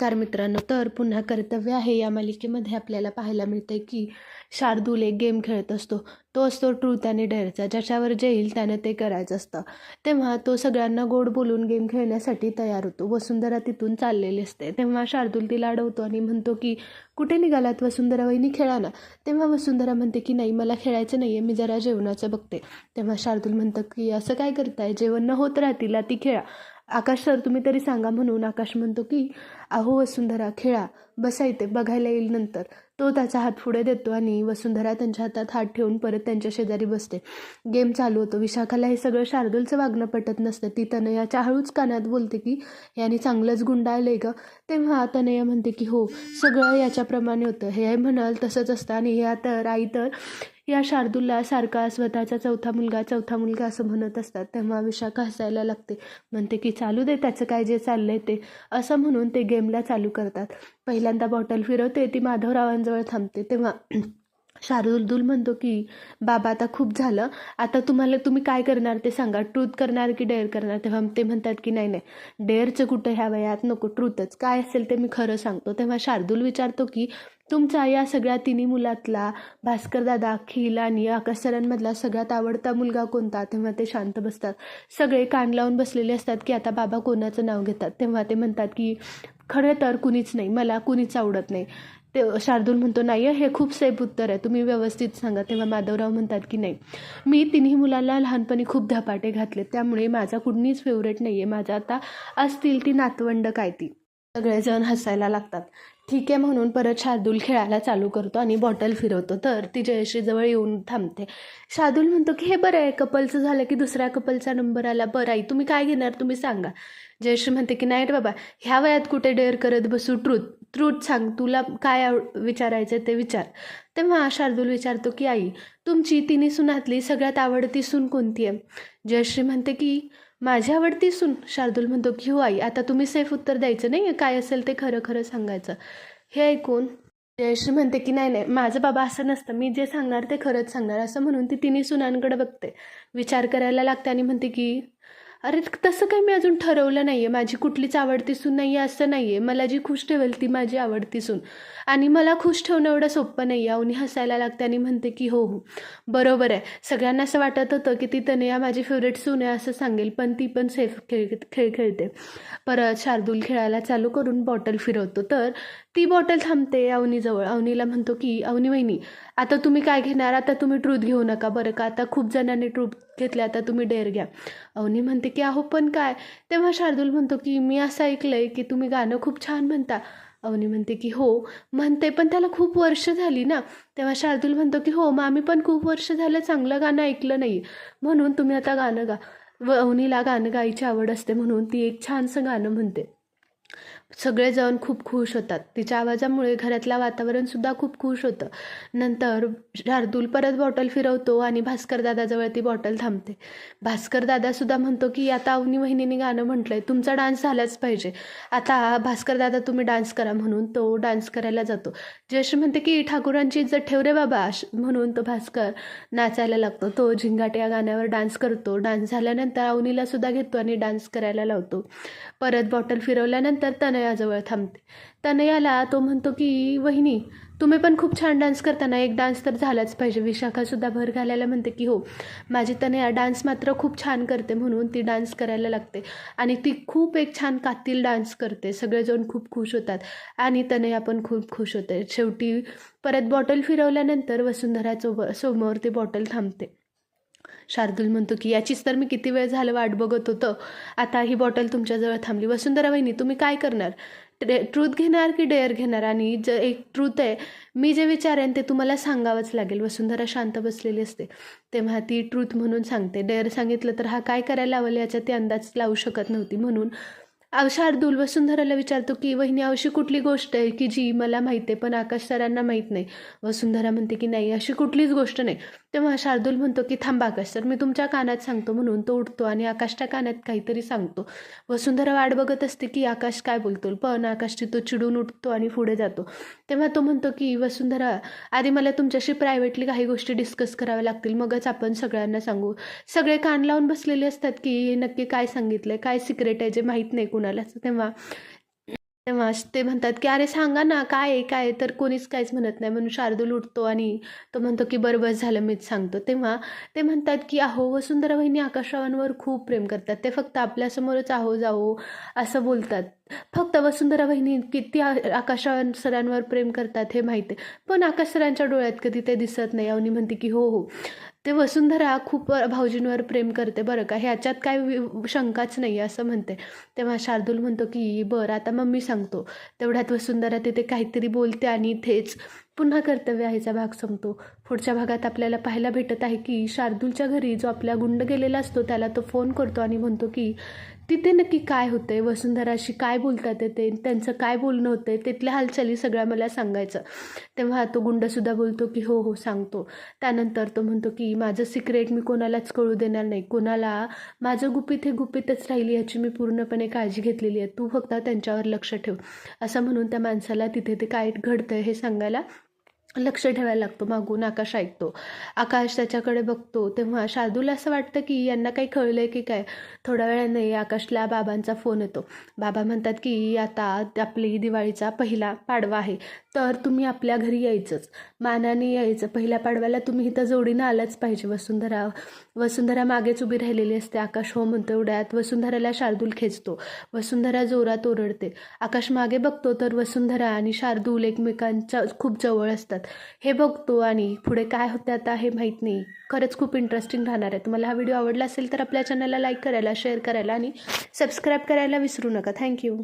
नमस्कार मित्रांनो. तर पुन्हा कर्तव्य आहे या मालिकेमध्ये आपल्याला पाहायला मिळते की शार्दूल एक गेम खेळत असतो. तो असतो ट्रूथ आणि डेअरचा. ज्याच्यावर जे येईल त्यानं ते करायचं असतं. तेव्हा तो सगळ्यांना गोड बोलून गेम खेळण्यासाठी तयार होतो. वसुंधरा तिथून चाललेली असते. तेव्हा शार्दूल तिला अडवतो आणि म्हणतो की कुठे निघालात वसुंधरा वहिनी, खेळा ना. तेव्हा वसुंधरा म्हणते की नाही, मला खेळायचं नाही आहे, मी जरा जेवणाचं बघते. तेव्हा शार्दूल म्हणतं की असं काय करताय, जेवण न होत राहतील, ती खेळा. आकाश सर तुम्ही तरी सांगा. म्हणून आकाश म्हणतो की अहो वसुंधरा, खेळा, बसा इथे, बघायला येईल नंतर. तो त्याचा हात पुढे देतो आणि वसुंधरा त्यांच्या हातात हात ठेवून परत त्यांच्या शेजारी बसते. गेम चालू होतो. विशाखाला हे सगळं शार्दूलचं वागणं पटत नसतं. ती तनयाच्या हळूच कानात बोलते की याने चांगलंच गुंडाळलंय ग. तेव्हा तनया म्हणते की हो, सगळं याच्याप्रमाणे होतं, हे म्हणाल तसंच असतं. आणि या तर आई तर या शार्दूलला सारखा स्वतःचा चौथा मुलगा असं म्हणत असतात. तेव्हा विशाखा हसायला लागते, म्हणते की चालू दे त्याचं काय जे चाललंय ते, असं म्हणून ते गेमला चालू करतात. पहिल्यांदा बॉटल फिरवते, ती माधवरावांजवळ थांबते. तेव्हा शार्दूल म्हणतो की बाबा आता खूप झालं, आता तुम्ही काय करणार ते सांगा, ट्रूथ करणार की डेअर करणार. तेव्हा ते म्हणतात की नाही नाही, डेअरचं कुठं ह्या वयात नको, ट्रूथच काय असेल ते मी खरं सांगतो. तेव्हा शार्दूल विचारतो की तुमचा या सगळ्या तिन्ही मुलातला भास्कर दादा, अखिल आणि आकाश सरांमधला सगळ्यात आवडता मुलगा कोणता. तेव्हा ते शांत बसतात. सगळे कान लावून बसलेले असतात की आता बाबा कोणाचं नाव घेतात. तेव्हा ते म्हणतात की खरं तर कुणीच नाही, मला कुणीच आवडत नाही. ते शार्दूल म्हणतो नाही, हे खूप सेफ उत्तर आहे, तुम्ही व्यवस्थित सांगा. तेव्हा माधवराव म्हणतात की नाही, मी तिन्ही मुलांना लहानपणी खूप धपाटे घातले, त्यामुळे माझा कुणीच फेवरेट नाही आहे. माझ्या आता असतील ती नातवंड काय ती. सगळेजण हसायला लागतात. ठीक आहे म्हणून परत शार्दूल खेळायला चालू करतो आणि बॉटल फिरवतो. तर ती जयश्रीजवळ येऊन थांबते. शार्दूल म्हणतो की हे बरं आहे, कपलचं झालं की दुसऱ्या कपलचा नंबर आला, बरं आई तुम्ही काय घेणार तुम्ही सांगा. जयश्री म्हणते की नाही रे बाबा, ह्या वयात कुठे डेअर करत बसू, ट्रूथ सांग, तुला काय विचारायचं ते विचार. तेव्हा शार्दूल विचारतो की आई, तुमची तिन्ही सुनातली सगळ्यात आवडती सून कोणती आहे. जयश्री म्हणते की माझी आवडती सून. शार्दूल म्हणतो की हो आई, आता तुम्ही सेफ उत्तर द्यायचं नाही, काय असेल ते खरं खरं सांगायचं. हे ऐकून जयश्री म्हणते की नाही नाही, माझं बाबा असं नसतं, मी जे सांगणार ते खरंच सांगणार. असं म्हणून ती तिन्ही सुनांकडे बघते, विचार करायला लागते आणि म्हणते की अरे तसं काही मी अजून ठरवलं नाही आहे, माझी कुठलीच आवडती सून नाही आहे असं नाही आहे, मला जी खुश ठेवेल ती माझी आवडती सून, आणि मला खुश ठेवणं एवढं सोपं नाही आहे. अवनी हसायला लागते आणि म्हणते की हो हो बरोबर आहे, सगळ्यांना असं वाटत होतं की ती तनया माझी फेवरेट सून आहे असं सांगेल, पण ती पण सेफ खेळ खेळते. परत शार्दूल खेळायला चालू करून बॉटल फिरवतो. तर ती बॉटल थांबते अवनीजवळ. अवनीला म्हणतो की अवनी वहिनी, आता तुम्ही काय घेणार, आता तुम्ही ट्रूथ घेऊ नका बरं का, आता खूप जणांनी ट्रूथ घेतले, आता तुम्ही डेअर घ्या. अवनी म्हणते की अहो पण काय. तेव्हा शार्दूल म्हणतो की मी असं ऐकलंय की तुम्ही गाणं खूप छान म्हणता. अवनी म्हणते की हो म्हणते, पण त्याला खूप वर्ष झाली ना. तेव्हा शार्दूल म्हणतो की हो, मग आम्ही पण खूप वर्ष झालं चांगलं गाणं ऐकलं नाही, म्हणून तुम्ही आता गाणं गा. व अवनीला गाणं गायची आवड असते म्हणून ती एक छानसं गाणं म्हणते. सगळेजण खूप खुश होतात. तिच्या आवाजामुळे घरातलं वातावरणसुद्धा खूप खुश होतं. नंतर शार्दूल परत बॉटल फिरवतो आणि भास्कर दादाजवळ ती बॉटल थांबते. भास्कर दादासुद्धा म्हणतो की आता अवनी वहिनीने गाणं म्हटलंय, तुमचा डान्स झालाच पाहिजे, आता भास्कर दादा तुम्ही डान्स करा. म्हणून तो डान्स करायला जातो. जयश्री म्हणते की ठाकूरांची इज्जत ठेव रे बाबा, म्हणून तो भास्कर नाचायला लागतो. तो झिंगाट या गाण्यावर डान्स करतो. डान्स झाल्यानंतर अवनीला सुद्धा घेतो आणि डान्स करायला लावतो. परत बॉटल फिरवल्यानंतर तनयाजवळ थांबते. तनयाला तो म्हणतो की वहिनी तुम्ही पण खूप छान डान्स करताना, एक डान्स तर झालाच पाहिजे. विशाखासुद्धा भर घालायला म्हणते की हो, माझी तनया डान्स मात्र खूप छान करते. म्हणून ती डान्स करायला लागते आणि ती खूप एक छान कातील डान्स करते. सगळेजण खूप खुश होतात आणि तनया पण खूप खुश होते. शेवटी परत बॉटल फिरवल्यानंतर वसुंधराच्या समोर ती बॉटल थांबते. शार्दूल म्हणतो की याचीच तर मी किती वेळ झालं वाट बघत होतं, आता ही बॉटल तुमच्याजवळ थांबली. वसुंधरा वहिनी तुम्ही काय करणार, ट्रूथ घेणार की डेअर घेणार. आणि एक ट्रूथ आहे, मी जे विचारेन ते तुम्हाला सांगावंच लागेल. वसुंधरा शांत बसलेली असते. तेव्हा ती ट्रूथ म्हणून सांगते. डेअर सांगितलं तर हा काय करायला लावल याचा ती अंदाज लावू शकत नव्हती. म्हणून शार्दूल वसुंधराला विचारतो की वहिनी अशी कुठली गोष्ट आहे की जी मला माहिती आहे पण आकाश सरांना माहीत नाही. वसुंधरा म्हणते की नाही, अशी कुठलीच गोष्ट नाही. तेव्हा शार्दूल म्हणतो की थांबा आकाश सर, मी तुमच्या कानात सांगतो. म्हणून तो उठतो आणि आकाशच्या कानात काहीतरी सांगतो. वसुंधरा वाट बघत असते की आकाश काय बोलतो, पण आकाश तो चिडून उठतो आणि पुढे जातो. तेव्हा तो म्हणतो की वसुंधरा, आधी मला तुमच्याशी प्रायव्हेटली काही गोष्टी डिस्कस कराव्या लागतील, मगच आपण सगळ्यांना सांगू. सगळे कान लावून बसलेले असतात की नक्की काय सांगितलंय, काय सिक्रेट आहे जे माहीत नाही कुणालाच. तेव्हा तेव्हा ते म्हणतात, की "अरे सांगा ना, काय आहे, काय आहे?" तर कोणीच काहीच म्हणत नाही. म्हणून शार्दूल उठतो आणि तो म्हणतो, की "बरं बस झालं, मीच सांगतो." तेव्हा ते म्हणतात, की "अहो, वसुंधरा वहिनी आकाशरावांवर खूप प्रेम करतात. ते फक्त आपल्यासमोरच आहो-जावो असं बोलतात. फक्त वसुंधरा वहिनी किती आकाशराव सरांवर प्रेम करतात हे माहीत आहे. पण आकाश सरांच्या डोळ्यात कधी ते दिसत नाही." अवनी म्हणते, की "हो, हो. ते वसुंधरा खूप भाऊजींवर प्रेम करते बरं का, ह्याच्यात काही शंकाच नाही आहे," असं म्हणते. तेव्हा शार्दूल म्हणतो, की "बरं, आता मग मी सांगतो." तेवढ्यात वसुंधरा तिथे काहीतरी बोलते आणि इथेच पुन्हा कर्तव्य आहेचा भाग संपतो. पुढच्या भागात आपल्याला पाहायला भेटत आहे, की शार्दूलच्या घरी जो आपला गुंड गेलेला असतो त्याला तो फोन करतो आणि म्हणतो, की तिथे नक्की काय होतंय, वसुंधराशी काय बोलतात ते, त्यांचं काय बोलणं होतंय, तिथल्या हालचाली सगळ्या मला सांगायचं. तेव्हा तो गुंडसुद्धा बोलतो, की "हो, हो, सांगतो." त्यानंतर तो म्हणतो, की "माझं सिक्रेट मी कोणालाच कळू देणार नाही. कोणाला माझं गुपित हे गुपितच राहील याची मी पूर्णपणे काळजी घेतलेली आहे. तू फक्त त्यांच्यावर लक्ष ठेव." असं म्हणून त्या माणसाला तिथे ते काय घडतंय हे सांगायला लक्ष ठेवायला लागतो. मागून आकाश ऐकतो. आकाश त्याच्याकडे बघतो तेव्हा शार्दूला असं वाटतं, की यांना काही कळलंय की काय. थोड्या वेळाने आकाशला बाबांचा फोन येतो. बाबा म्हणतात, की "आता आपली दिवाळीचा पहिला पाडवा आहे, तर तुम्ही आपल्या घरी यायचंच. मानाने यायचं. पहिल्या पाडव्याला तुम्ही इथं जोडीनं आलाच पाहिजे." वसुंधरा मागेच उभी राहिलेली असते. आकाश हो म्हणतो. एवढ्यात वसुंधराला शार्दूल खेचतो. वसुंधरा जोरात ओरडते. आकाश मागे बघतो तर वसुंधरा आणि शार्दूल एकमेकांच्या खूप जवळ असतात. हे बघतो आणि पुढे काय होतं आता हे माहीत नाही. खरंच खूप इंटरेस्टिंग राहणार आहे. तुम्हाला हा व्हिडिओ आवडला असेल तर आपल्या चॅनलला लाईक करायला, शेअर करायला आणि सबस्क्राईब करायला विसरू नका. थँक्यू.